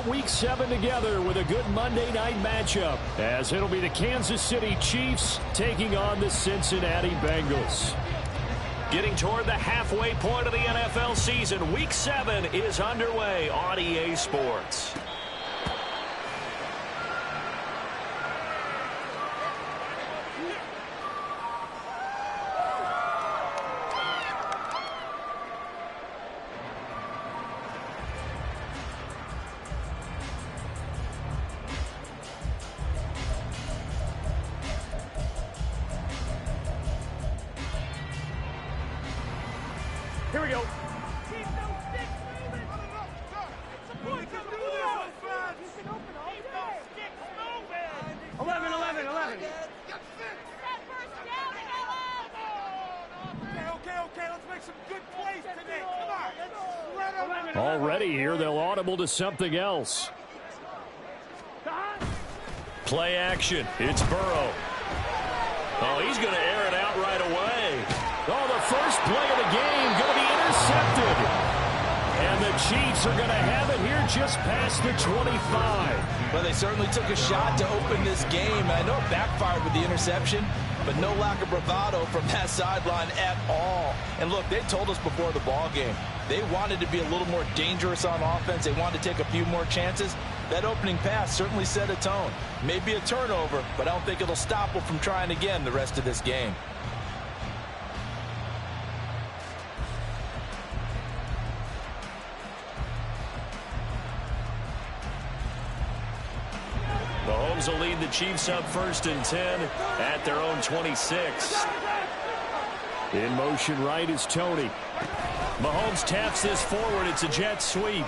Week 7 together with a good Monday night matchup, as it'll be the Kansas City Chiefs taking on the Cincinnati Bengals. Getting toward the halfway point of the NFL season, Week 7 is underway on EA Sports. Here we go. Keep those sticks moving. Support the move. Keep those sticks moving. 11. Okay. Let's make some good plays today. Come on. Already here, they'll audible to something else. Play action. It's Burrow. Oh, he's going to air it out right away. Oh, the first play of the game going to be intercepted. And the Chiefs are going to have it here just past the 25. Well, they certainly took a shot to open this game. I know it backfired with the interception, but no lack of bravado from that sideline at all. And look, they told us before the ball game, they wanted to be a little more dangerous on offense. They wanted to take a few more chances. That opening pass certainly set a tone. Maybe a turnover, but I don't think it'll stop them from trying again the rest of this game. Mahomes will lead the Chiefs up 1st and 10 at their own 26. In motion right is Tony. Mahomes taps this forward. It's a jet sweep.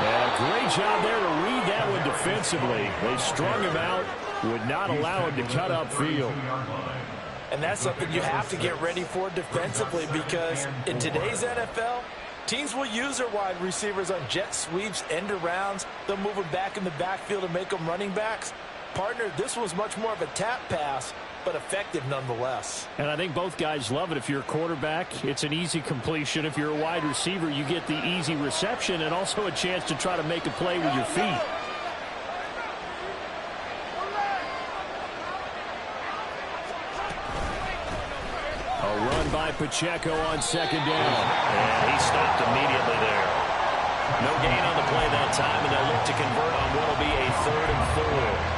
And a great job there to read that one defensively. They strung him out, would not allow him to cut upfield. And that's something you have to get ready for defensively, because in today's NFL, teams will use their wide receivers on jet sweeps, end arounds. They'll move them back in the backfield and make them running backs. Partner, this was much more of a tap pass, but effective nonetheless. And I think both guys love it. If you're a quarterback, it's an easy completion. If you're a wide receiver, you get the easy reception and also a chance to try to make a play with your feet. A run by Pacheco on 2nd down. And he stopped immediately there. No gain on the play that time, and they'll look to convert on what will be a 3rd and 4.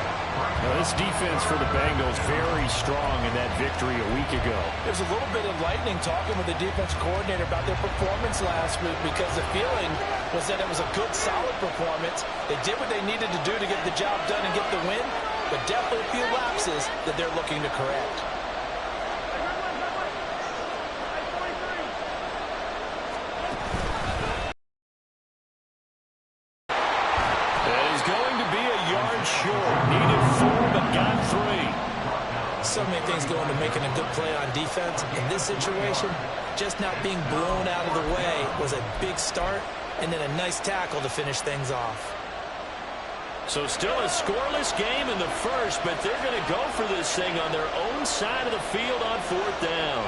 Now, this defense for the Bengals very strong in that victory a week ago. There's a little bit enlightening talking with the defense coordinator about their performance last week, because the feeling was that it was a good, solid performance. They did what they needed to do to get the job done and get the win, but definitely a few lapses that they're looking to correct. So many things go into making a good play on defense. In this situation, just not being blown out of the way was a big start, and then a nice tackle to finish things off. So still a scoreless game in the first, but they're going to go for this thing on their own side of the field on 4th down.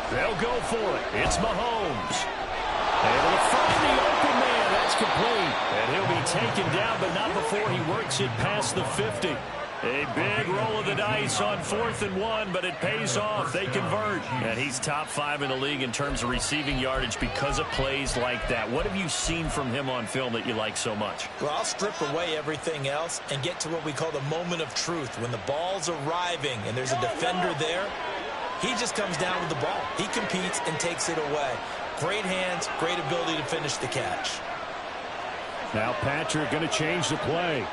They'll go for it. It's Mahomes. Able to find the open man. That's complete. And he'll be taken down, but not before he works it past the 50. A big roll of the dice on 4th and 1, but it pays off. They convert. And he's top 5 in the league in terms of receiving yardage because of plays like that. What have you seen from him on film that you like so much? Well, I'll strip away everything else and get to what we call the moment of truth. When the ball's arriving and there's a defender there, he just comes down with the ball. He competes and takes it away. Great hands, great ability to finish the catch. Now Patrick going to change the play.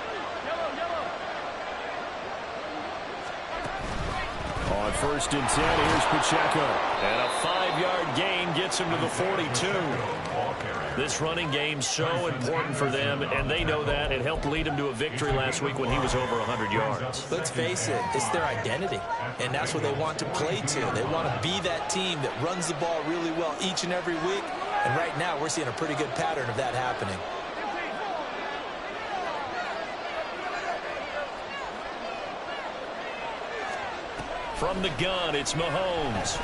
On 1st and 10, here's Pacheco. And a 5-yard gain gets him to the 42. This running game's so important for them, and they know that. It helped lead him to a victory last week when he was over 100 yards. Let's face it, it's their identity, and that's what they want to play to. They want to be that team that runs the ball really well each and every week, and right now we're seeing a pretty good pattern of that happening. From the gun, it's Mahomes.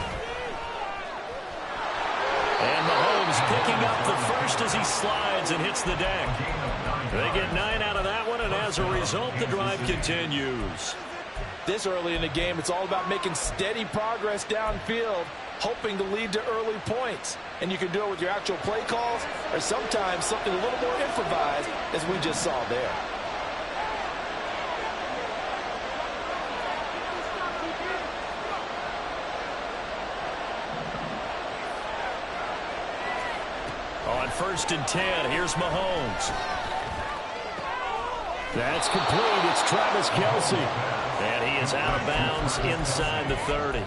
And Mahomes picking up the first as he slides and hits the deck. They get 9 out of that one, and as a result, the drive continues. This early in the game, it's all about making steady progress downfield, hoping to lead to early points. And you can do it with your actual play calls or sometimes something a little more improvised, as we just saw there. On 1st and 10, here's Mahomes. That's complete. It's Travis Kelce. And he is out of bounds inside the 30.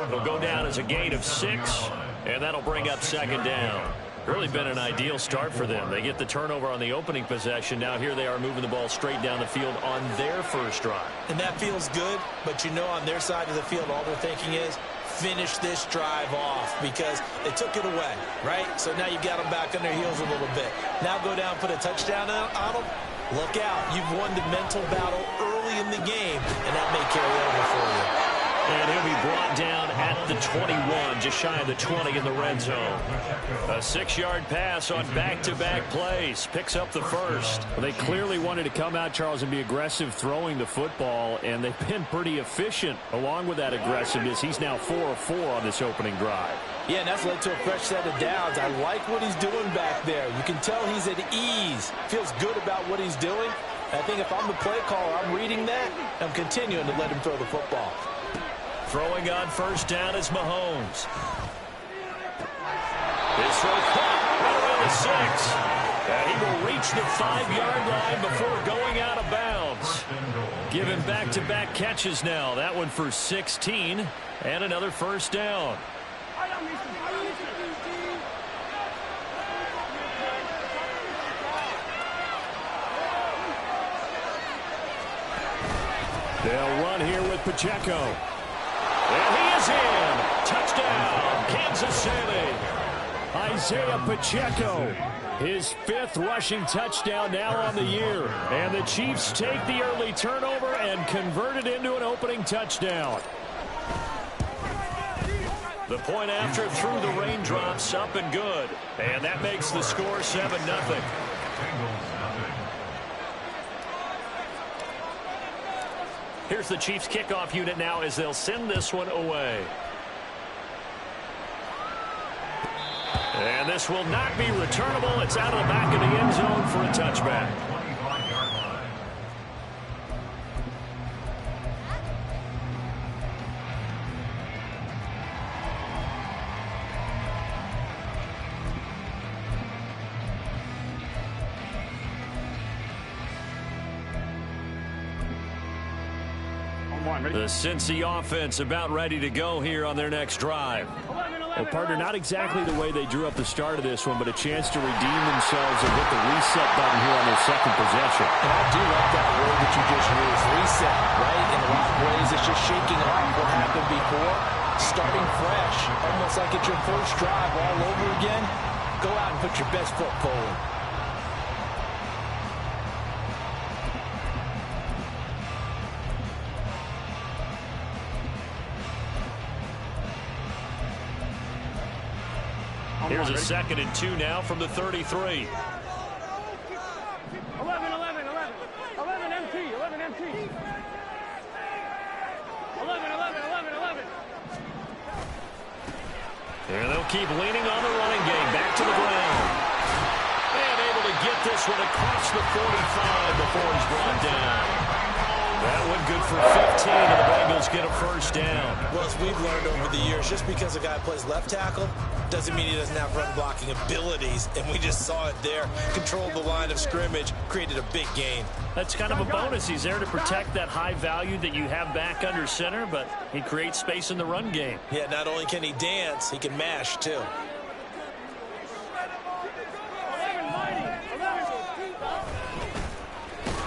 It'll go down as a gain of 6, and that'll bring up 2nd down. Really been an ideal start for them. They get the turnover on the opening possession. Now here they are moving the ball straight down the field on their first drive. And that feels good, but you know on their side of the field all they're thinking is finish this drive off because they took it away, right? So now you've got them back on their heels a little bit. Now go down, put a touchdown on them. Look out. You've won the mental battle early in the game, and that may carry over for you. And he'll be brought down at the 21, just shy of the 20 in the red zone. A 6-yard pass on back-to-back plays. Picks up the first. Well, they clearly wanted to come out, Charles, and be aggressive throwing the football, and they've been pretty efficient along with that aggressiveness. He's now 4 of 4 on this opening drive. Yeah, and that's led to a fresh set of downs. I like what he's doing back there. You can tell he's at ease. Feels good about what he's doing. I think if I'm the play caller, I'm reading that. I'm continuing to let him throw the football. Throwing on 1st down is Mahomes. His throw caught right around the 6. And he will reach the 5-yard line before going out of bounds. Given back-to-back catches now. That one for 16 and another 1st down. They'll run here with Pacheco. And he is in. Touchdown, Kansas City. Isaiah Pacheco, his 5th rushing touchdown now on the year. And the Chiefs take the early turnover and convert it into an opening touchdown. The point after through the raindrops, up and good. And that makes the score 7-0. Here's the Chiefs kickoff unit now as they'll send this one away. And this will not be returnable. It's out of the back of the end zone for a touchback. The Cincy offense about ready to go here on their next drive. Well, partner, not exactly the way they drew up the start of this one, but a chance to redeem themselves and hit the reset button here on their 2nd possession. And I do like that word that you just used, reset, right? In a lot of ways, it's just shaking off what happened before, starting fresh, almost like it's your first drive all over again. Go out and put your best foot forward. Here's a 2nd and 2 now from the 33. 11, 11, 11. 11 MT, 11 MT. 11, 11, 11. And they'll keep leaning on the running game. Back to the ground. And able to get this one across the 45 before he's brought down. That one good for 15, and the Bengals get a 1st down. Well, as we've learned over the years, just because a guy plays left tackle doesn't mean he doesn't have run blocking abilities, and we just saw it there. Controlled the line of scrimmage, created a big gain. That's kind of a bonus. He's there to protect that high value that you have back under center, but he creates space in the run game. Yeah, not only can he dance, he can mash, too.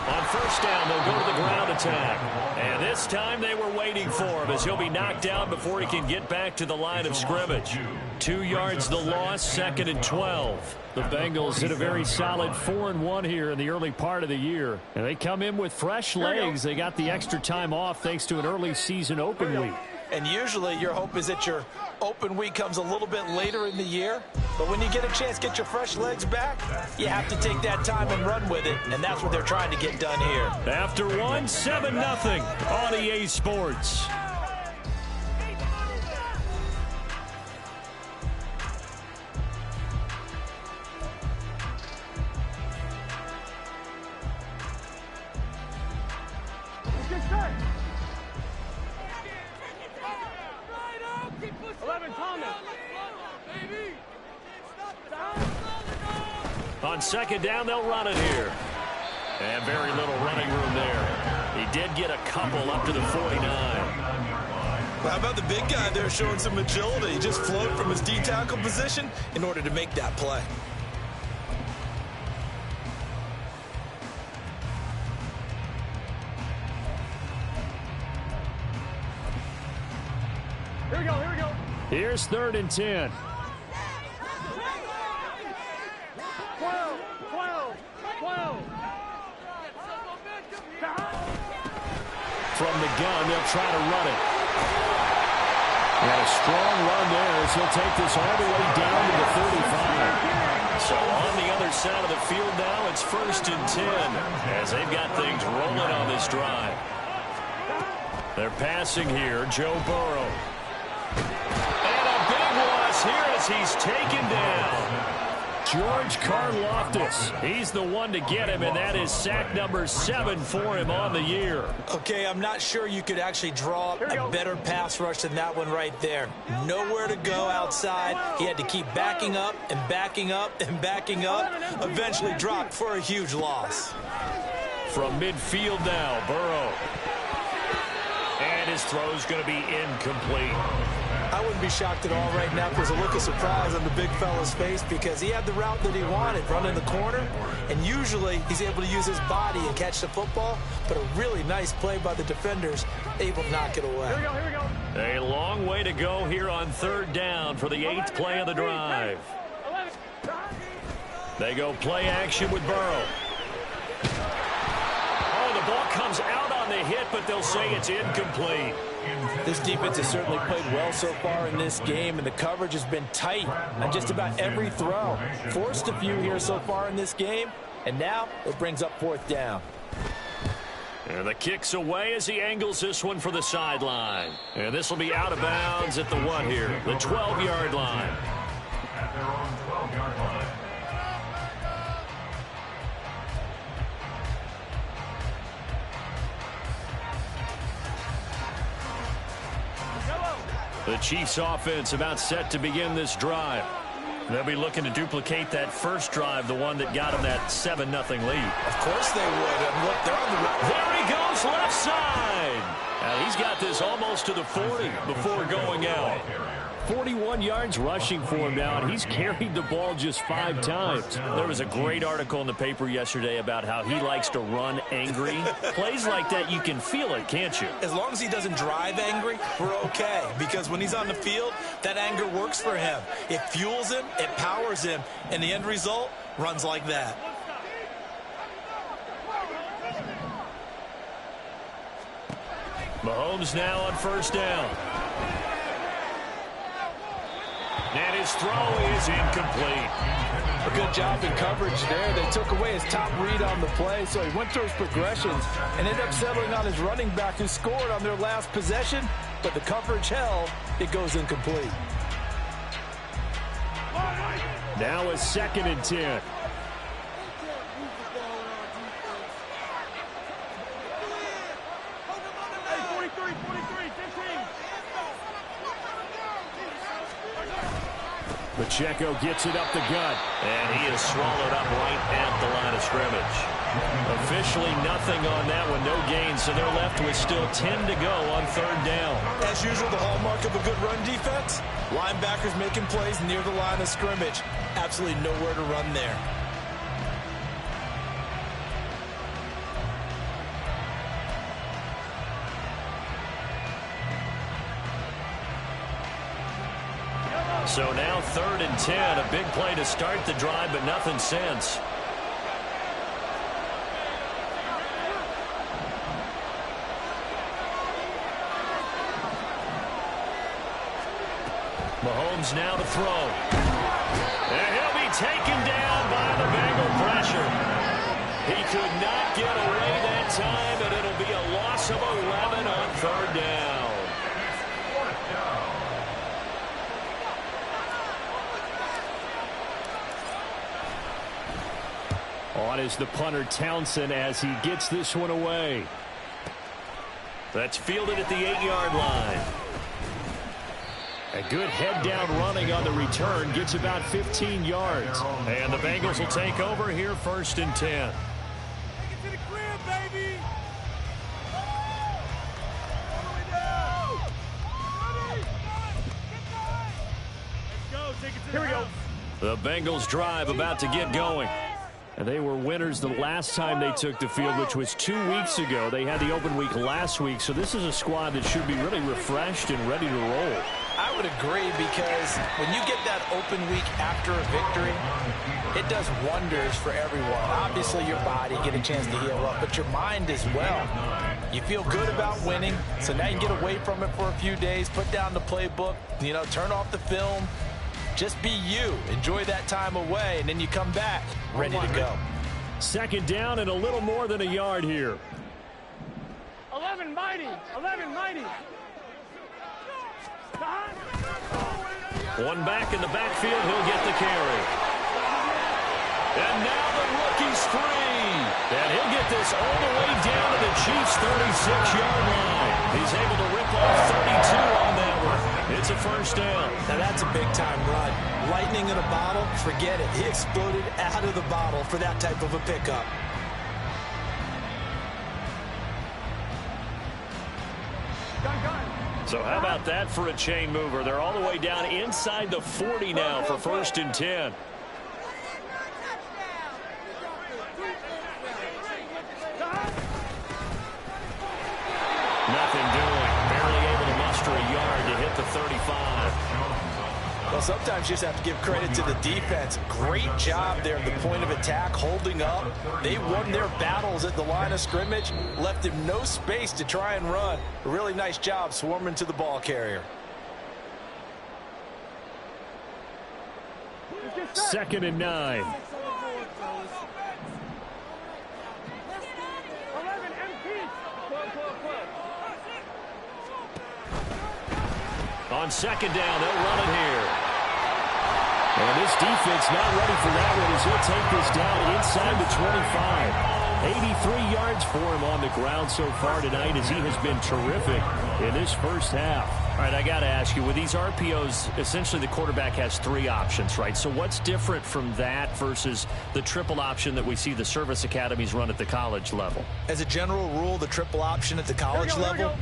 On 1st down, they'll go to the ground to attack. And this time they were waiting for him as he'll be knocked down before he can get back to the line of scrimmage. 2 yards the loss, 2nd and 12. The Bengals hit a very solid 4-1 here in the early part of the year. And they come in with fresh legs. They got the extra time off thanks to an early season open week. And usually your hope is that your open week comes a little bit later in the year. But when you get a chance to get your fresh legs back, you have to take that time and run with it. And that's what they're trying to get done here. After 7-0 on EA Sports. On 2nd down, they'll run it here. And very little running room there. He did get a couple up to the 49. Well, how about the big guy there showing some agility? He just floated from his D-tackle position in order to make that play. Here we go, here we go. Here's 3rd and 10. 12. From the gun, they'll try to run it. And a strong run there as he'll take this all the way down to the 35. So on the other side of the field now, it's 1st and 10 as they've got things rolling on this drive. They're passing here, Joe Burrow. And a big loss here as he's taken down. George Karlaftis, he's the one to get him, and that is sack number 7 for him on the year. Okay, I'm not sure you could actually draw up a better pass rush than that one right there. Nowhere to go outside. He had to keep backing up and backing up and backing up. Eventually dropped for a huge loss. From midfield now, Burrow. And his throw's going to be incomplete. I wouldn't be shocked at all right now if there's a look of surprise on the big fella's face because he had the route that he wanted, running the corner, and usually he's able to use his body and catch the football, but a really nice play by the defenders, able to knock it away. Here we go. A long way to go here on 3rd down for the 8th play of the drive. They go play action with Burrow. Oh, the ball comes out on the hit, but they'll say it's incomplete. This defense has certainly played well so far in this game, and the coverage has been tight on just about every throw. Forced a few here so far in this game, and now it brings up 4th down. And the kick's away as he angles this one for the sideline. And this will be out of bounds at the 1 here, the 12-yard line. At their own 12-yard line. The Chiefs offense about set to begin this drive. They'll be looking to duplicate that first drive, the one that got them that 7-0 lead. Of course they would. And look, they're on the... There he goes, left side. Now he's got this almost to the 40 before going out. 41 yards rushing for him now, and he's carried the ball just 5 times. There was a great article in the paper yesterday about how he likes to run angry. Plays like that, you can feel it, can't you? As long as he doesn't drive angry, we're okay. Because when he's on the field, that anger works for him. It fuels him, it powers him, and the end result runs like that. Mahomes now on 1st down. And his throw is incomplete. A good job in coverage there. They took away his top read on the play, so he went through his progressions and ended up settling on his running back who scored on their last possession, but the coverage held, it goes incomplete. Now a 2nd and 10. Pacheco gets it up the gut. And he is swallowed up right at the line of scrimmage. Officially nothing on that one. No gain, so they're left with still 10 to go on 3rd down. As usual, the hallmark of a good run defense, linebackers making plays near the line of scrimmage. Absolutely nowhere to run there. So now 3rd and 10. A big play to start the drive, but nothing since. Mahomes now to throw. And he'll be taken down by the Bengal pressure. He could not get away that time, and it'll be a loss of 11 on 3rd down. On is the punter Townsend as he gets this one away. That's fielded at the 8-yard line. A good head-down running on the return gets about 15 yards. And the Bengals will take over here 1st and 10. Take it to the crib, baby. All the way down. Ready? Let's go. Take it to the house. The Bengals drive about to get going. And they were winners the last time they took the field, which was 2 weeks ago. They had the open week last week, so this is a squad that should be really refreshed and ready to roll. I would agree, because when you get that open week after a victory, it does wonders for everyone. Obviously, your body, get a chance to heal up, but your mind as well. You feel good about winning, so now you get away from it for a few days, put down the playbook, turn off the film. Just be you. Enjoy that time away, and then you come back ready to go. 2nd down and a little more than a yard here. 11 mighty. 11 mighty. One back in the backfield. He'll get the carry. And now the rookie's free. And he'll get this all the way down to the Chiefs' 36-yard line. He's able to rip off 32 on that one. It's a 1st down. Now that's a big-time run. Lightning in a bottle, forget it. He exploded out of the bottle for that type of a pickup. So how about that for a chain mover? They're all the way down inside the 40 now for 1st and 10. Nothing doing. Barely able to muster a yard to hit the 35. Well, sometimes you just have to give credit to the defense. Great job there at the point of attack, holding up. They won their battles at the line of scrimmage, left him no space to try and run. A really nice job swarming to the ball carrier. 2nd and 9. 11 MP. On 2nd down, they'll run it here. And this defense not ready for that one as he'll take this down inside the 25. 83 yards for him on the ground so far tonight as he has been terrific in this 1st half. All right, I got to ask you, with these RPOs, essentially the quarterback has 3 options, right? So what's different from that versus the triple option that we see the service academies run at the college level? As a general rule, the triple option at the college level,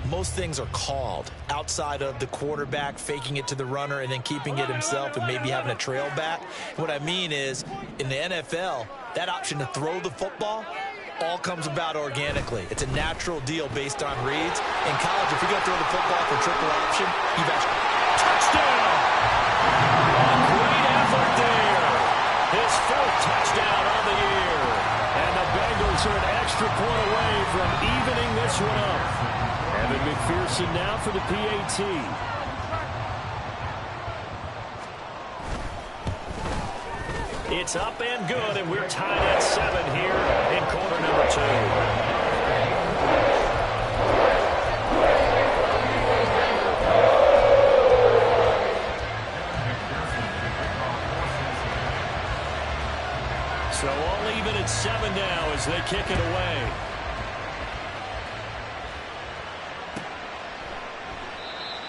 most things are called outside of the quarterback faking it to the runner and then keeping it himself and maybe having a trail back. What I mean is, in the NFL, that option to throw the football all comes about organically. It's a natural deal based on reads. In college, if you're going to throw the football for triple option, you've actually... Touchdown! Great effort there. His 4th touchdown on the year. And the Bengals are an extra point away from evening this one up. Evan McPherson now for the PAT. It's up and good, and we're tied at 7 here in quarter number 2. So all even at 7 now as they kick it away.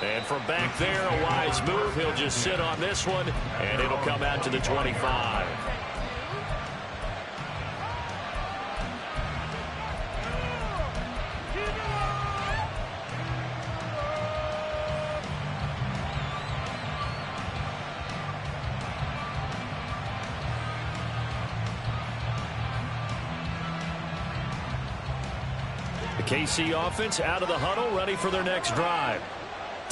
And from back there, a wise move. He'll just sit on this one, and it'll come out to the 25. The KC offense out of the huddle, ready for their next drive.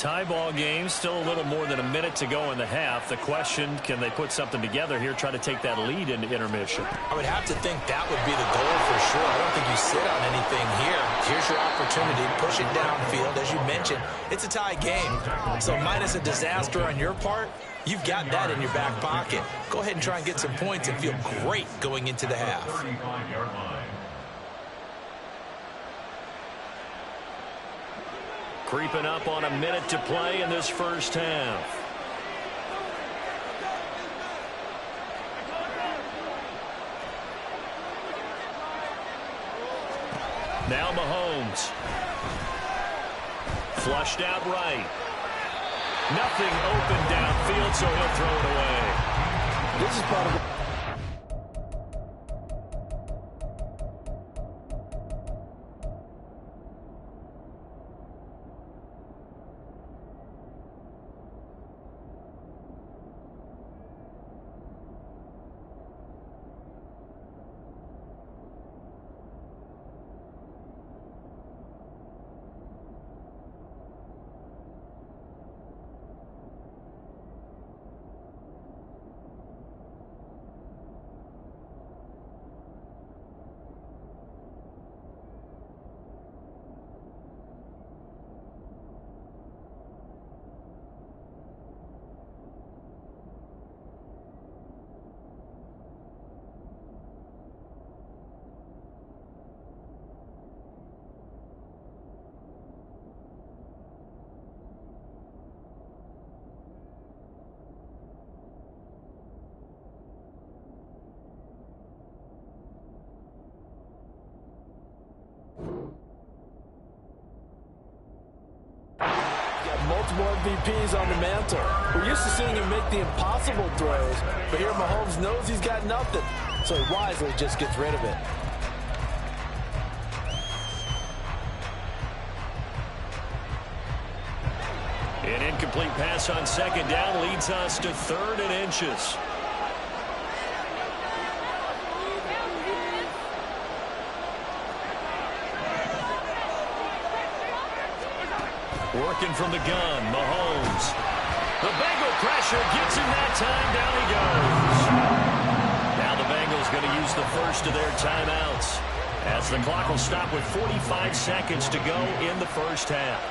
Tie ball game, still a little more than a minute to go in the half. The question, can they put something together here, try to take that lead into intermission? I would have to think that would be the goal for sure. I don't think you sit on anything here. Here's your opportunity. Push it downfield. As you mentioned, it's a tie game. So minus a disaster on your part, you've got that in your back pocket. Go ahead and try and get some points and feel great going into the half. Creeping up on a minute to play in this first half. Now Mahomes. Flushed out right. Nothing open downfield, so he'll throw it away. This is part of the multiple MVPs on the mantle. We're used to seeing him make the impossible throws, but here Mahomes knows he's got nothing, so he wisely just gets rid of it. An incomplete pass on second down leads us to 3rd and inches. Working from the gun, Mahomes. The Bengal pressure gets him that time. Down he goes. Now the Bengals going to use the first of their timeouts, as the clock will stop with 45 seconds to go in the first half.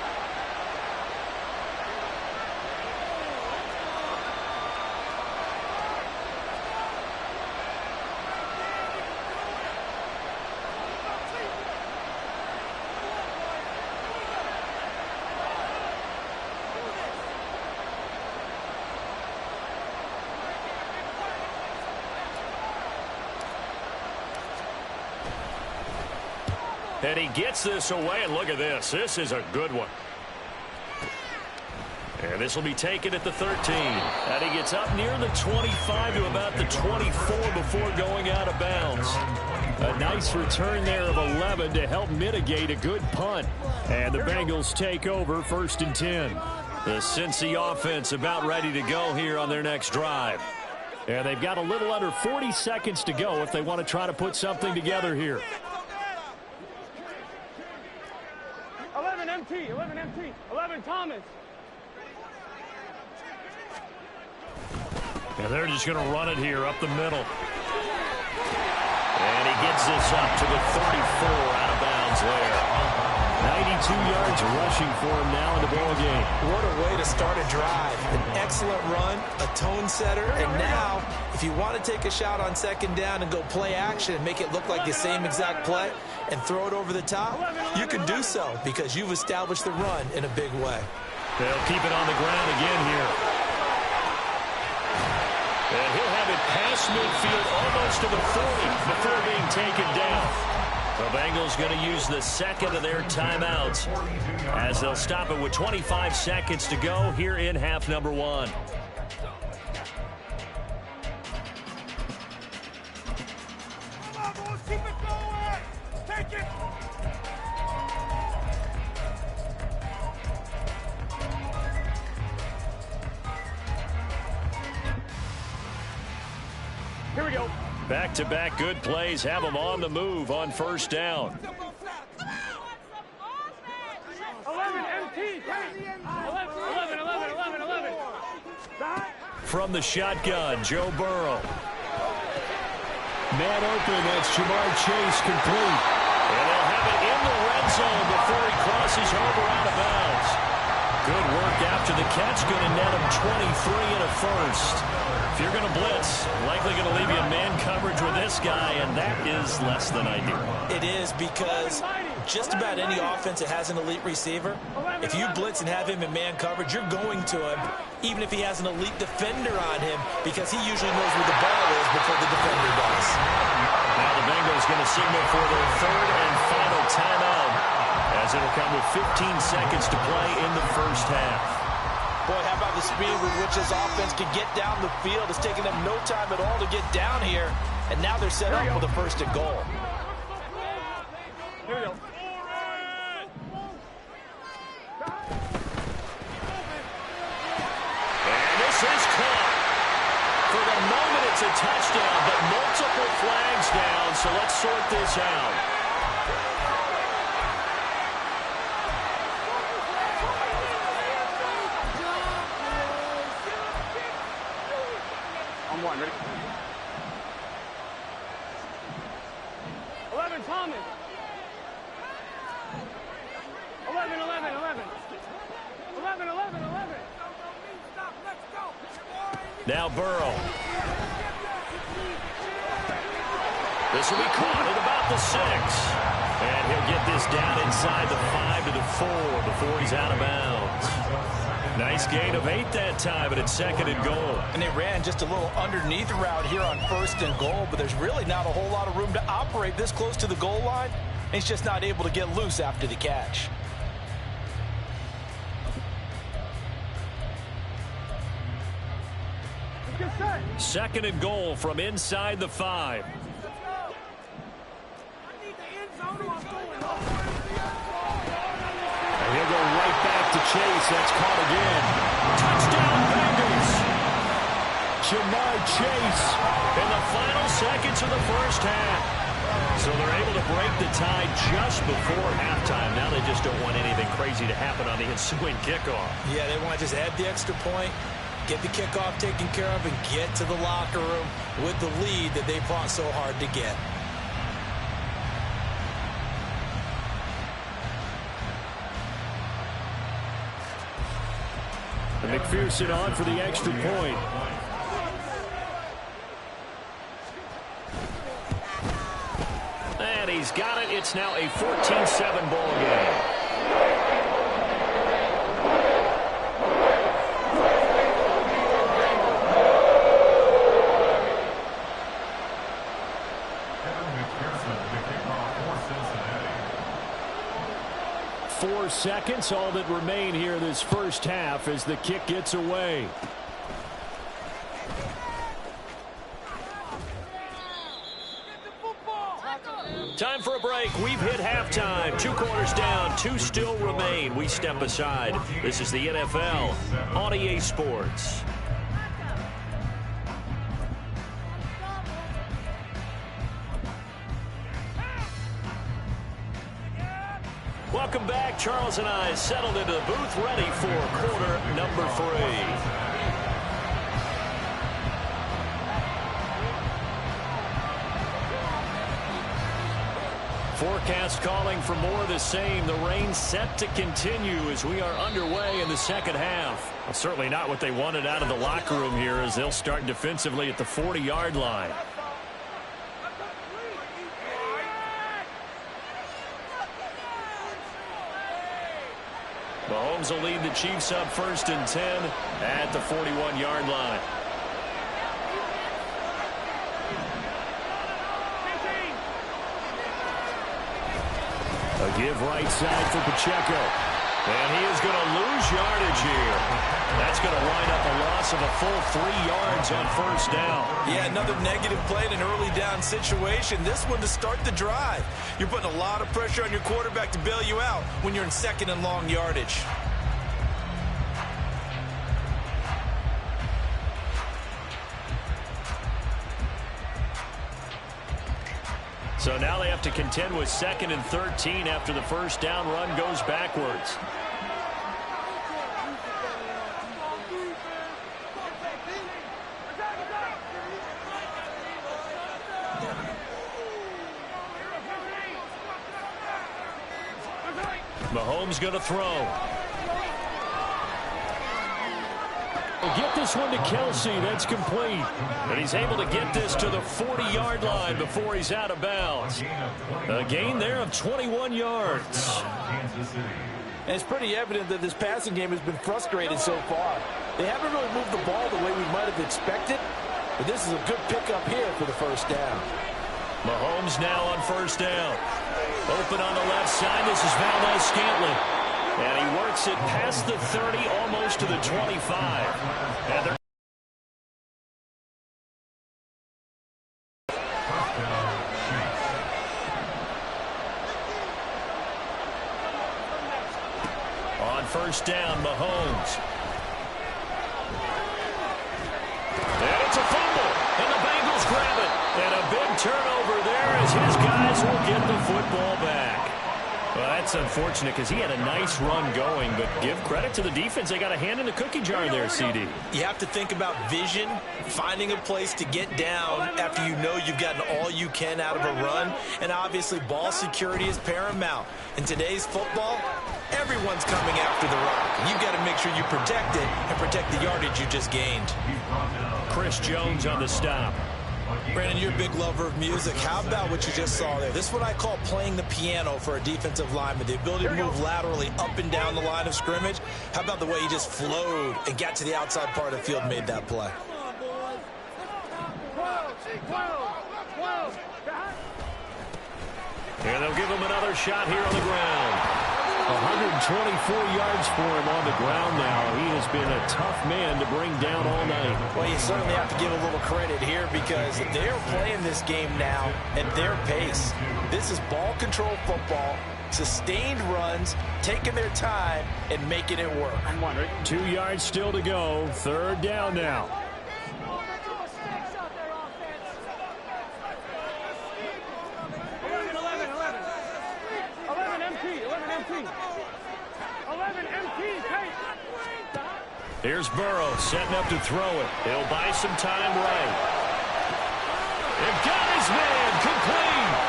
And he gets this away, and look at this. This is a good one. And this will be taken at the 13. And he gets up near the 25 to about the 24 before going out of bounds. A nice return there of 11 to help mitigate a good punt. And the Bengals take over 1st and 10. The Cincy offense about ready to go here on their next drive. And they've got a little under 40 seconds to go if they want to try to put something together here. 11 MT, 11 Thomas. And they're just going to run it here up the middle. And he gets this up to the 34 out of bounds there. 92 yards rushing for him now in the ball game. What a way to start a drive. An excellent run, a tone setter, and now if you want to take a shot on second down and go play action and make it look like the same exact play and throw it over the top, you can do so because you've established the run in a big way. They'll keep it on the ground again here. And he'll have it past midfield almost to the 40 before being taken down. The Bengals going to use the second of their timeouts as they'll stop it with 25 seconds to go here in half number 1. Come on, boys, keep it going. Take it. Here we go. Back-to-back good plays have them on the move on first down. 11 MT, 11 from the shotgun. Joe Burrow. Man open, that's Jamar Chase, complete. And they'll have it in the red zone before he crosses over out of bounds. Good work after the catch, going to net him 23 and a first. If you're going to blitz, likely going to leave you in man coverage with this guy, and that is less than ideal. It is, because just about any offense that has an elite receiver, if you blitz and have him in man coverage, you're going to him, even if he has an elite defender on him, because he usually knows where the ball is before the defender does. Now the Bengals going to signal for their third and final timeout, as it'll come with 15 seconds to play in the first half. Boy, how about the speed with which this offense can get down the field? It's taken them no time at all to get down here, and now they're set up for the first and goal. Here we go. And this is caught. For the moment, it's a touchdown, but multiple flags down, so let's sort this out. On one, ready? 11, Thomas. 11, 11, 11. 11, 11, 11. Stop, let's go. Now Burrow. This will be caught at about the 6. And he'll get this down inside the 5 to the 4 before he's out of bounds. Nice gain of 8 that time, but it's second and goal. And they ran just a little underneath route here on first and goal, but there's really not a whole lot of room to operate this close to the goal line. He's just not able to get loose after the catch. Second and goal from inside the 5. And he'll go right back to Chase. That's caught again. Touchdown, Bengals. Jamar Chase in the final seconds of the first half. So they're able to break the tie just before halftime. Now they just don't want anything crazy to happen on the ensuing kickoff. Yeah, they want to just add the extra point, get the kickoff taken care of, and get to the locker room with the lead that they fought so hard to get. McPherson on for the extra point. And he's got it. It's now a 14-7 ball game. Seconds, all that remain here this first half as the kick gets away. Time for a break. We've hit halftime. 2 quarters down, 2 still remain. We step aside. This is the NFL on EA Sports. Welcome back. Charles and I settled into the booth, ready for quarter number 3. Forecast calling for more of the same. The rain set to continue as we are underway in the second half. Well, certainly not what they wanted out of the locker room here as they'll start defensively at the 40-yard line. Mahomes will lead the Chiefs up 1st and 10 at the 41-yard line. A give right side for Pacheco. And he is going to lose yardage here. That's going to wind up a loss of a full 3 yards on 1st down. Yeah, another negative play in an early down situation. This one to start the drive. You're putting a lot of pressure on your quarterback to bail you out when you're in 2nd and long yardage. So now they have to contend with 2nd and 13 after the first down run goes backwards. Mahomes going to throw. He'll get this one to Kelsey. That's complete. And he's able to get this to the 40-yard line before he's out of bounds. A gain there of 21 yards. And it's pretty evident that this passing game has been frustrated so far. They haven't really moved the ball the way we might have expected, but this is a good pickup here for the first down. Mahomes now on first down. Open on the left side. This is Valdez-Scantling. And he works it past the 30, almost to the 25. And they're on first down, Mahomes. And it's a fumble. And the Bengals grab it. And a big turnover there as his guys will get the football back. Well, that's unfortunate because he had a nice run going, but give credit to the defense. They got a hand in the cookie jar there, CD. You have to think about vision, finding a place to get down after you know you've gotten all you can out of a run, and obviously ball security is paramount. In today's football, everyone's coming after the rock. You've got to make sure you protect it and protect the yardage you just gained. Chris Jones on the stop. Brandon, you're a big lover of music. How about what you just saw there? This is what I call playing the piano for a defensive lineman. The ability to move laterally up and down the line of scrimmage. How about the way he just flowed and got to the outside part of the field and made that play? And they'll give him another shot here on the ground. 124 yards for him on the ground now. He has been a tough man to bring down all night. Well, you certainly have to give a little credit here because they're playing this game now at their pace. This is ball control football, sustained runs, taking their time, and making it work. 2 yards still to go. Third down now. Here's Burrow setting up to throw it. He'll buy some time right. And got his man complete.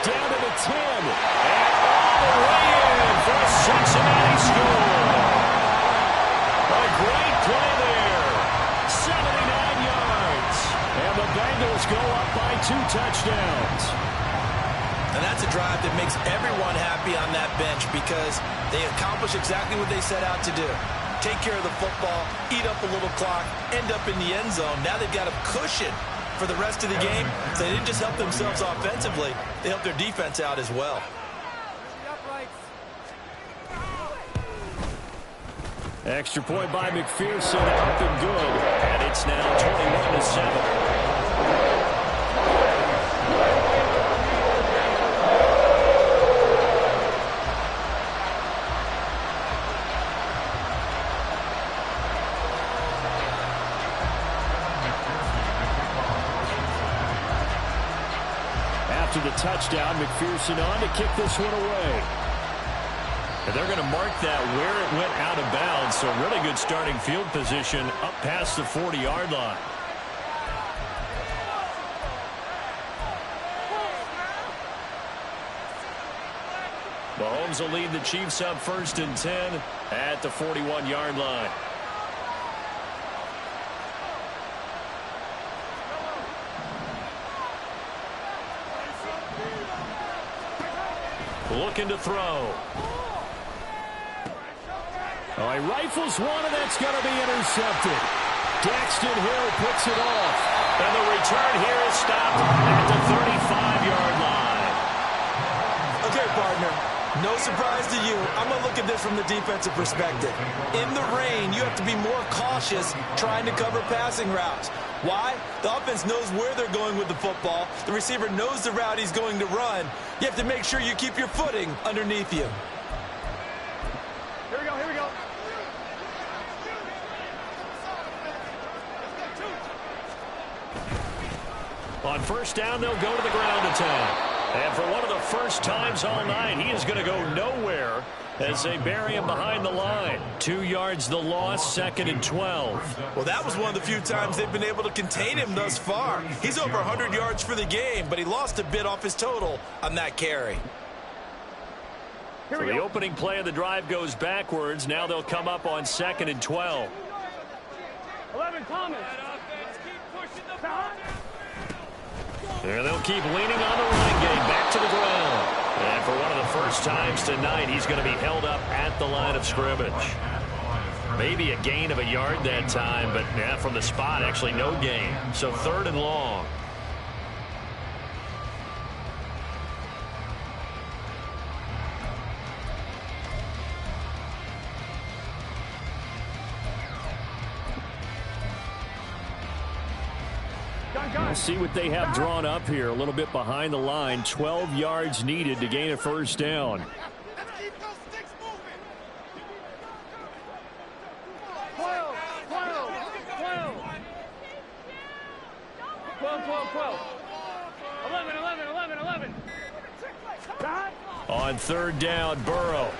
Down to the 10. And all the way in for a Cincinnati score. A great play there. 79 yards. And the Bengals go up by 2 touchdowns. And that's a drive that makes everyone happy on that bench because they accomplish exactly what they set out to do. Take care of the football, eat up a little clock, end up in the end zone. Now they've got a cushion for the rest of the game. So they didn't just help themselves offensively, they helped their defense out as well. Extra point by McPherson, up and good. And it's now 21-7. After the touchdown, McPherson on to kick this one away. And they're going to mark that where it went out of bounds. So really good starting field position up past the 40-yard line. Mahomes will lead the Chiefs up 1st and 10 at the 41-yard line. Looking to throw. Oh, he rifles one, and that's going to be intercepted. Daxton Hill puts it off. And the return here is stopped at the 35-yard line. Okay, partner. No surprise to you. I'm going to look at this from the defensive perspective. In the rain, you have to be more cautious trying to cover passing routes. Why? The offense knows where they're going with the football. The receiver knows the route he's going to run. You have to make sure you keep your footing underneath you. Here we go, here we go. On first down, they'll go to the ground attack. And for one of the first times all night, he is going to go nowhere as they bury him behind the line. 2 yards the loss, 2nd and 12. Well, that was one of the few times they've been able to contain him thus far. He's over 100 yards for the game, but he lost a bit off his total on that carry. So the opening play of the drive goes backwards. Now they'll come up on 2nd and 12. 11, Thomas. And they'll keep leaning on the run game back to the ground. And for one of the first times tonight, he's going to be held up at the line of scrimmage. Maybe a gain of a yard that time, but yeah, from the spot, actually no gain. So 3rd and long. We'll see what they have drawn up here. A little bit behind the line. 12 yards needed to gain a first down. Let's keep those sticks moving. 12, 12, 12. 12, 12, 12. 11, 11, 11, 11. On 3rd down, Burrow.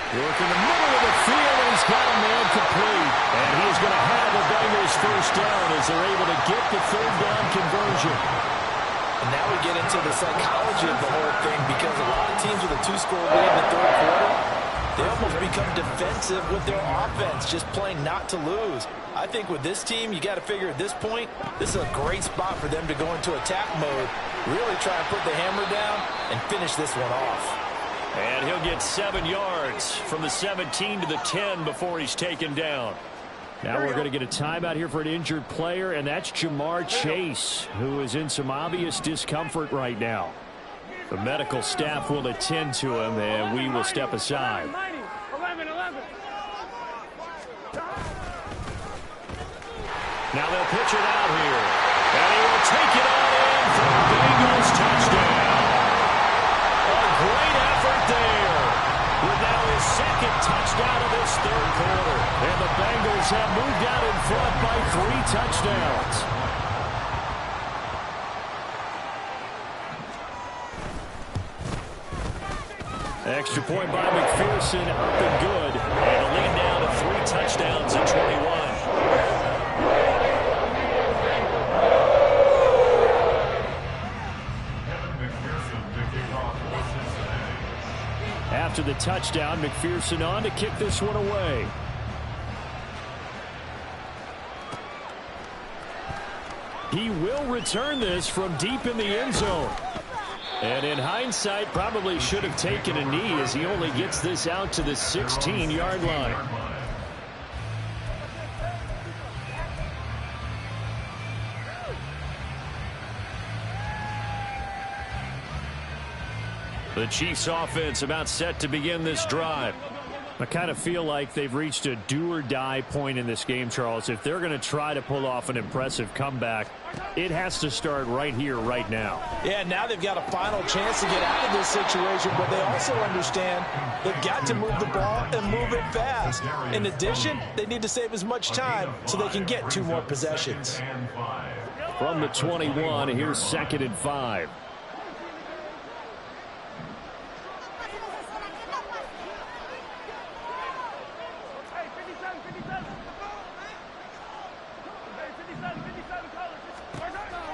Work in the middle of the field, and he's got a man complete. And he is going to have the Bengals first down as they're able to get the 3rd down conversion. And now we get into the psychology of the whole thing, because a lot of teams with a 2-score lead in the 3rd quarter, they almost become defensive with their offense, just playing not to lose. I think with this team, you got to figure at this point, this is a great spot for them to go into attack mode, really try and put the hammer down and finish this one off. And he'll get 7 yards from the 17 to the 10 before he's taken down. Now we're going to get a timeout here for an injured player, and that's Jamar Chase, who is in some obvious discomfort right now. The medical staff will attend to him, and we will step aside. 11, 11. Now they'll pitch it out here. And he will take it on in for the Bengals touchdown. A great effort there. With now his 2nd touchdown of this 3rd quarter. And the Bengals have moved out in front by 3 touchdowns. Extra point by McPherson, up and good. And a lead now to 3 touchdowns at 21. After the touchdown, McPherson on to kick this one away. He will return this from deep in the end zone. And in hindsight, probably should have taken a knee as he only gets this out to the 16-yard line. The Chiefs offense about set to begin this drive. I kind of feel like they've reached a do-or-die point in this game, Charles. If they're going to try to pull off an impressive comeback, it has to start right here, right now. Yeah, now they've got a final chance to get out of this situation, but they also understand they've got to move the ball and move it fast. In addition, they need to save as much time so they can get 2 more possessions. From the 21, here's 2nd and 5.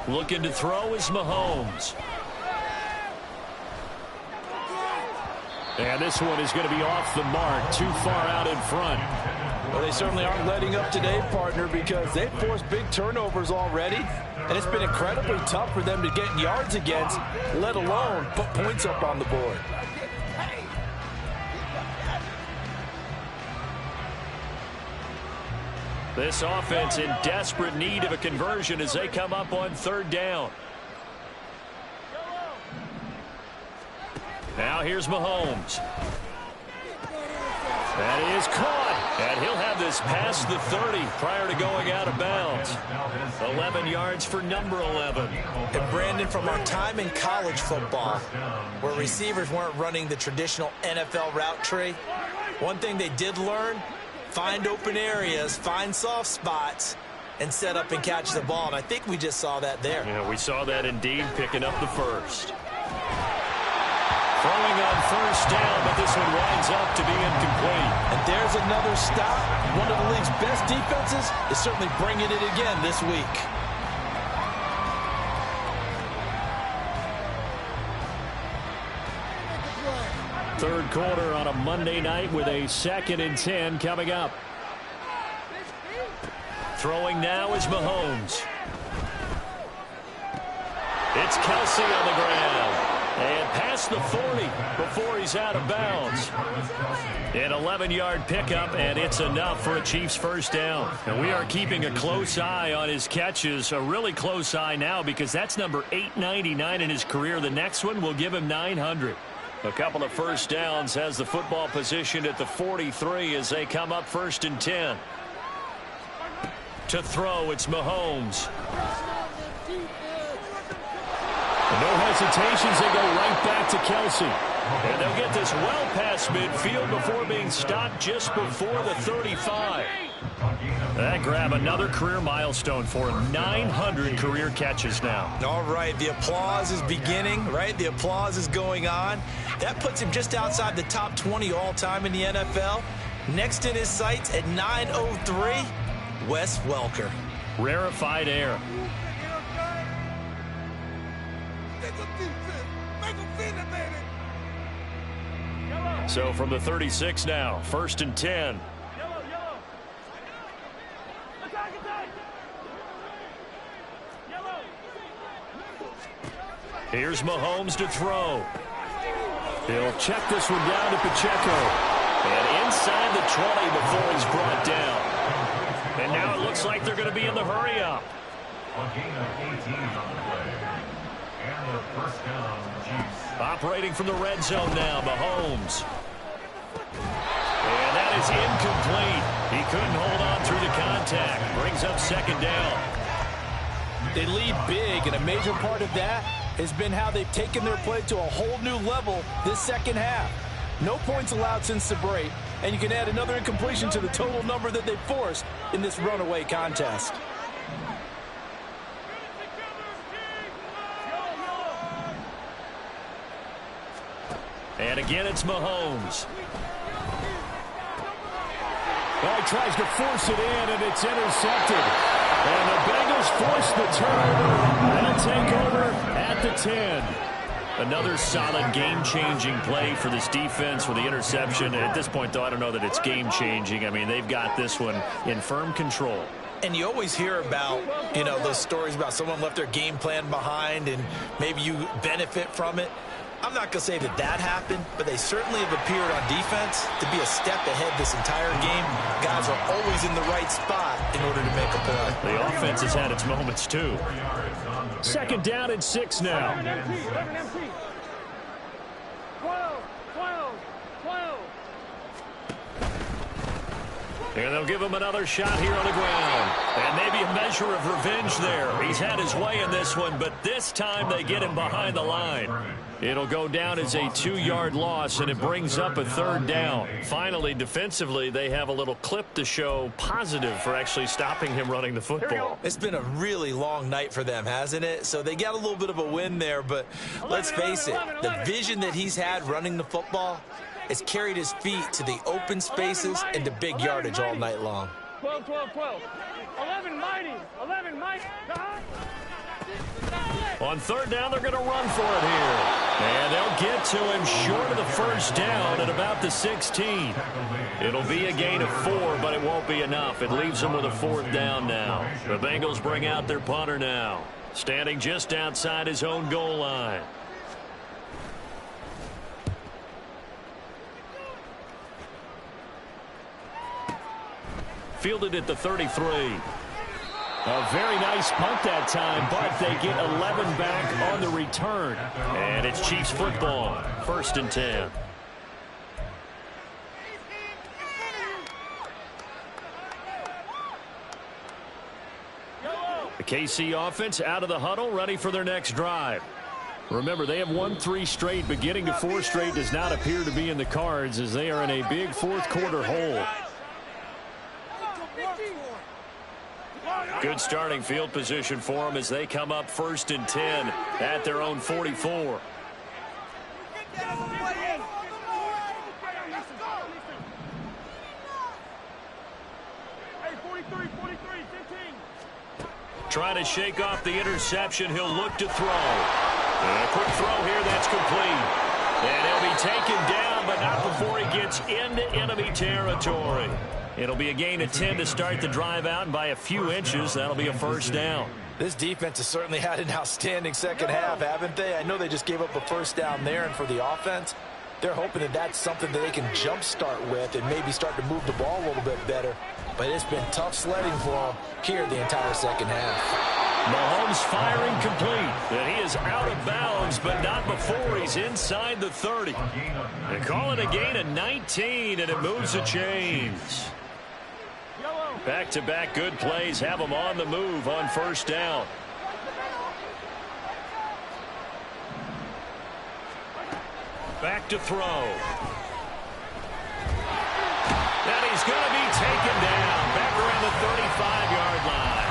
Looking to throw is Mahomes. And this one is going to be off the mark, too far out in front. Well, they certainly aren't letting up today, partner, because they've forced big turnovers already, and it's been incredibly tough for them to get yards against, let alone put points up on the board. This offense in desperate need of a conversion as they come up on 3rd down. Now here's Mahomes. That is caught. And he'll have this past the 30 prior to going out of bounds. 11 yards for number 11. And Brandon, from our time in college football, where receivers weren't running the traditional NFL route tree, one thing they did learn: find open areas, find soft spots, and set up and catch the ball. And I think we just saw that there. Yeah, we saw that indeed, picking up the first. Throwing on 1st down, but this one winds up to be incomplete. And there's another stop. One of the league's best defenses is certainly bringing it again this week. third quarter on a Monday night with a 2nd and 10 coming up. Throwing now is Mahomes. It's Kelsey on the ground. And past the 40 before he's out of bounds. An 11-yard pickup, and it's enough for a Chiefs first down. And we are keeping a close eye on his catches, a really close eye now because that's number 899 in his career. The next one will give him 900. A couple of first downs, has the football positioned at the 43 as they come up 1st and 10. To throw, it's Mahomes. No hesitations, they go right back to Kelsey. And they'll get this well past midfield before being stopped just before the 35. That grab another career milestone for him. 900 career catches now. All right, the applause is beginning, right? The applause is going on. That puts him just outside the top 20 all-time in the NFL. Next in his sights at 903, Wes Welker. Rarefied air. So from the 36 now, 1st and 10. Here's Mahomes to throw. He'll check this one down to Pacheco. And inside the 20 before he's brought down. And now it looks like they're going to be in the hurry up. Operating from the red zone now, Mahomes. And that is incomplete. He couldn't hold on through the contact. Brings up 2nd down. They lead big, and a major part of that has been how they've taken their play to a whole new level this second half. No points allowed since the break, and you can add another incompletion to the total number that they forced in this runaway contest. And again, it's Mahomes. Well, he tries to force it in, and it's intercepted. And the Bengals force the turnover. They'll take over at the 10. Another solid game-changing play for this defense with the interception. At this point, though, I don't know that it's game-changing. I mean, they've got this one in firm control. And you always hear about, you know, those stories about someone left their game plan behind and maybe you benefit from it. I'm not going to say that that happened, but they certainly have appeared on defense to be a step ahead this entire game. Guys are always in the right spot in order to make a play. The offense has had its moments, too. 2nd down and 6 now. 12. And they'll give him another shot here on the ground. And maybe a measure of revenge there. He's had his way in this one, but this time they get him behind the line. It'll go down as a 2-yard loss, and it brings up a 3rd down. Finally, defensively, they have a little clip to show positive for actually stopping him running the football. It's been a really long night for them, hasn't it? So they got a little bit of a win there, but let's face it, the vision that he's had running the football has carried his feet to the open spaces and to big yardage all night long. 12. 11 mighty. On 3rd down, they're going to run for it here. And they'll get to him short of the 1st down at about the 16. It'll be a gain of 4, but it won't be enough. It leaves them with a 4th down now. The Bengals bring out their punter now, standing just outside his own goal line. Fielded at the 33. A very nice punt that time, but they get 11 back on the return. And it's Chiefs football, 1st and 10. The KC offense out of the huddle, ready for their next drive. Remember, they have won 3 straight, but getting to 4 straight does not appear to be in the cards as they are in a big 4th quarter hole. Good starting field position for them as they come up 1st and 10 at their own 44. Trying to shake off the interception. He'll look to throw. And a quick throw here that's complete. And he'll be taken down down, but not before he gets into enemy territory. It'll be a gain of 10 to start the drive out, and by a few inches, that'll be a first down. This defense has certainly had an outstanding second half, haven't they? I know they just gave up a first down there, and for the offense, they're hoping that that's something that they can jumpstart with and maybe start to move the ball a little bit better. But it's been tough sledding for them here the entire second half. Mahomes firing complete, and he is out of bounds, but not before he's inside the 30. They call it a gain of 19, and it moves the chains. Back-to-back good plays have them on the move on first down. Back to throw. And he's going to be taken down back around the 35-yard line.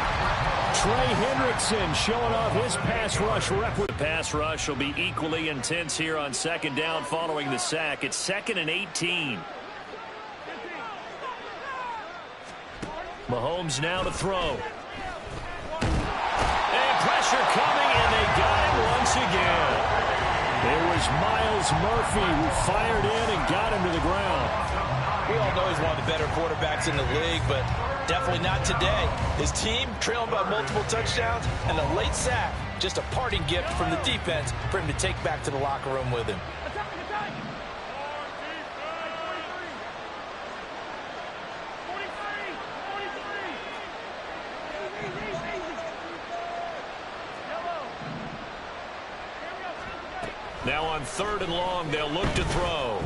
Trey Hendrickson showing off his pass rush record. The pass rush will be equally intense here on second down following the sack. It's 2nd and 18. Mahomes now to throw. And pressure coming, and they got him once again. It was Myles Murphy who fired in and got him to the ground. We all know he's one of the better quarterbacks in the league, but definitely not today. His team trailing by multiple touchdowns, and a late sack, just a parting gift from the defense for him to take back to the locker room with him. Now on 3rd and long, they'll look to throw.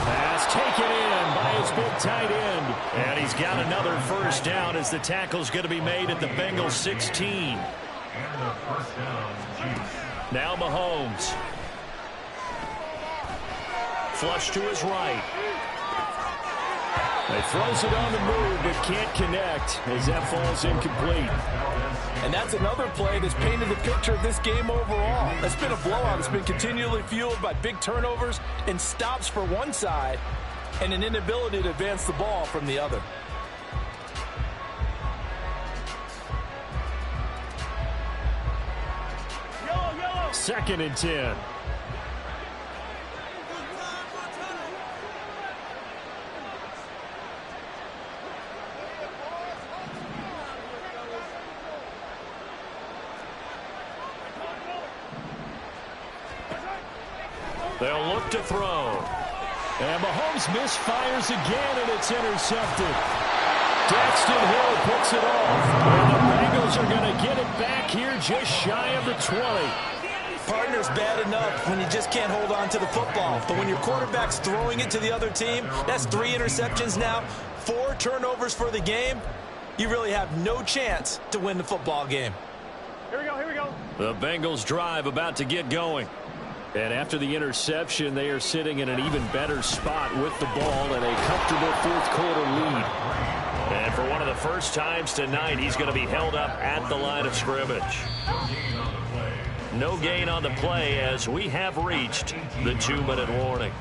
Pass taken in by his big tight end. And he's got another first down as the tackle's going to be made at the Bengals 16. Now Mahomes. Flush to his right. He throws it on the move but can't connect as that falls incomplete. And that's another play that's painted the picture of this game overall. It's been a blowout. It's been continually fueled by big turnovers and stops for one side and an inability to advance the ball from the other. Second and 10. They'll look to throw. And Mahomes misfires again, and it's intercepted. Daxton Hill picks it off. And the Bengals are going to get it back here just shy of the 20. Partner's bad enough when you just can't hold on to the football. But when your quarterback's throwing it to the other team, that's 3 interceptions now, 4 turnovers for the game. You really have no chance to win the football game. Here we go, here we go. The Bengals drive about to get going. And after the interception, they are sitting in an even better spot with the ball and a comfortable fourth-quarter lead. And for one of the first times tonight, he's going to be held up at the line of scrimmage. No gain on the play as we have reached the 2-minute warning.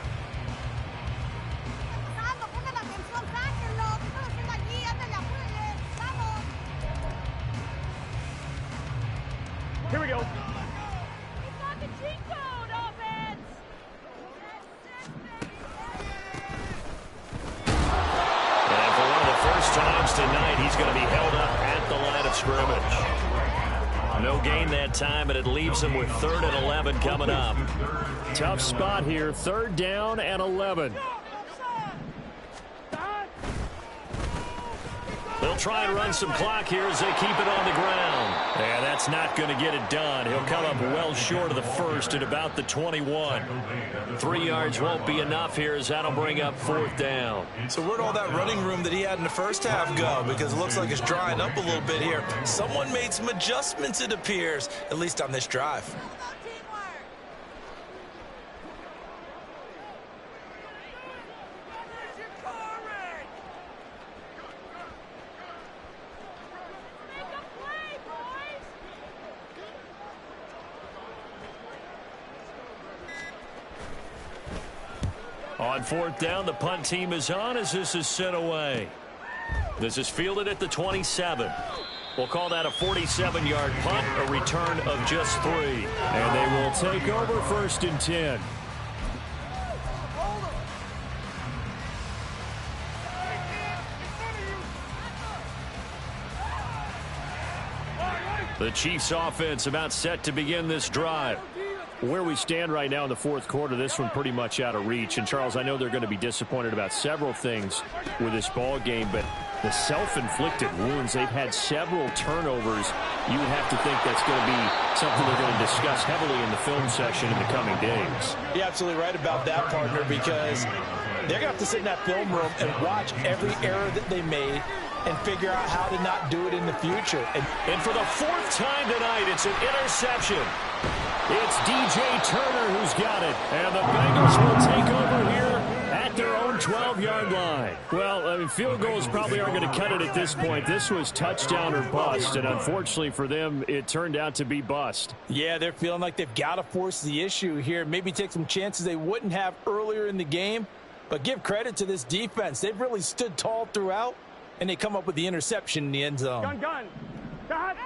Here we go. Times tonight, he's going to be held up at the line of scrimmage. No gain that time, but it leaves him with 3rd and 11 coming up. Tough spot here, 3rd down and 11. They'll try and run some clock here as they keep it on the ground. And that's not going to get it done. He'll come up well short of the first at about the 21. 3 yards won't be enough here as that'll bring up 4th down. So where'd all that running room that he had in the first half go? Because it looks like it's drying up a little bit here. Someone made some adjustments, it appears, at least on this drive. On 4th down, the punt team is on as this is sent away. This is fielded at the 27. We'll call that a 47-yard punt, a return of just 3. And they will take over 1st and 10. The Chiefs offense about set to begin this drive. Where we stand right now in the 4th quarter, this one pretty much out of reach. And, Charles, I know they're going to be disappointed about several things with this ball game, but the self-inflicted wounds, they've had several turnovers. You would have to think that's going to be something they're going to discuss heavily in the film session in the coming days. You're absolutely right about that, partner, because they're going to have to sit in that film room and watch every error that they made and figure out how to not do it in the future. And for the 4th time tonight, it's an interception. It's DJ Turner who's got it. And the Bengals will take over here at their own 12-yard line. Well, I mean, field goals probably aren't going to cut it at this point. This was touchdown or bust, and unfortunately for them, it turned out to be bust. Yeah, they're feeling like they've got to force the issue here. Maybe take some chances they wouldn't have earlier in the game. But give credit to this defense. They've really stood tall throughout, and they come up with the interception in the end zone. Gun. Shot.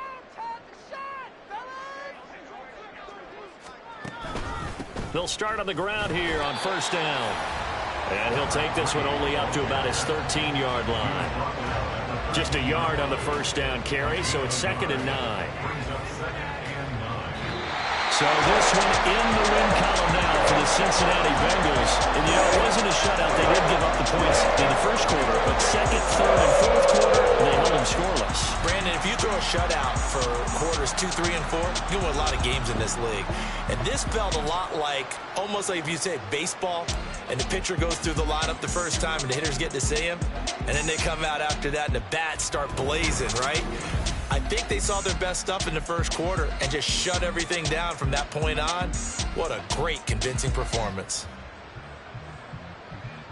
They'll start on the ground here on 1st down. And he'll take this one only up to about his 13-yard line. Just a yard on the 1st down carry, so it's 2nd and 9. So this one in the win column now for the Cincinnati Bengals. And, you know, it wasn't a shutout. They did give up the points in the 1st quarter, but 2nd, 3rd, and 4th quarter, they held them scoreless. Brandon, if you throw a shutout for quarters 2, 3, and 4, you win a lot of games in this league. And this felt a lot like, almost like if you say baseball, and the pitcher goes through the lineup the first time, and the hitters get to see him, and then they come out after that, and the bats start blazing, right? I think they saw their best stuff in the 1st quarter and just shut everything down from that point on. What a great, convincing performance.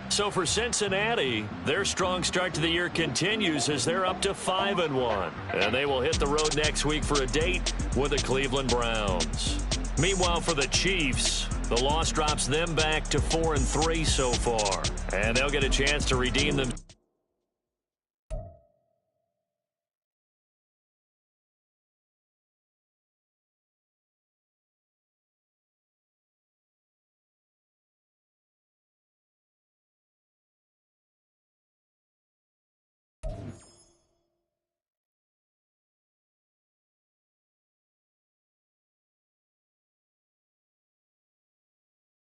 So for Cincinnati, their strong start to the year continues as they're up to 5-1. And they will hit the road next week for a date with the Cleveland Browns. Meanwhile, for the Chiefs, the loss drops them back to 4-3 so far. And they'll get a chance to redeem them.